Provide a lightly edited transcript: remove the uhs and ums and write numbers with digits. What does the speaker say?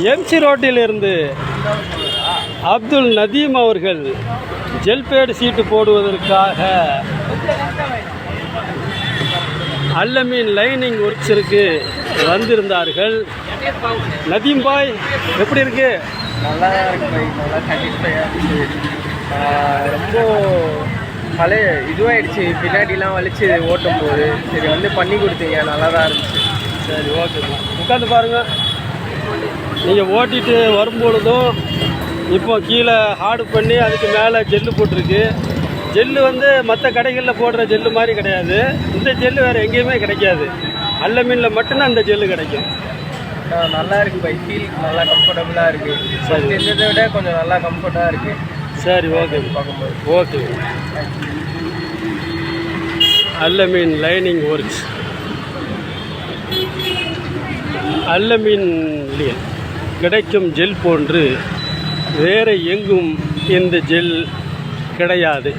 MC ரோட்டிலிருந்து Abdul Nadeem அவர்கள் ஜெல்பேடு சீட்டு போடுவதற்காக Allameen lining ஒர்க்ஸிற்கு வந்திருந்தார்கள். நதீம் பாய் எப்படி இருக்கு? நல்லா இருக்கு பை, நல்லா சாட்டிஸ்ஃபையாக இருந்துச்சு. ரொம்ப பழைய இதுவாகிடுச்சு, பின்னாடிலாம் வலிச்சு ஓட்டும் போது. சரி வந்து பண்ணி கொடுத்தீங்க, நல்லா தான் இருந்துச்சு. சரி ஓகேம்மா, உட்காந்து பாருங்கள். நீங்கள் ஓட்டிகிட்டு வரும்பொழுதும் இப்போ கீழே ஹார்டு பண்ணி அதுக்கு மேலே ஜெல்லு போட்டிருக்கு. ஜெல்லு வந்து மற்ற கடைகளில் போடுற ஜெல்லு மாதிரி கிடையாது. இந்த ஜெல்லு வேறு எங்கேயுமே கிடைக்காது. அல்லமீனில் மட்டும்தான் இந்த ஜெல்லு கிடைக்கும். நல்லா இருக்கு பை, ஃபீல் நல்லா கம்ஃபர்டபுளாக இருக்குது. ஃபஸ்ட் இருந்ததை விட கொஞ்சம் நல்லா கம்ஃபர்ட்டாக இருக்குது. சரி ஓகே, பார்க்கும்போது ஓகே. அல்லமீன் லைனிங் ஒர்க்ஸ், அல்லமீனில் கிடைக்கும் ஜெல் போன்று வேறு எங்கும் இந்த ஜெல் கிடையாது.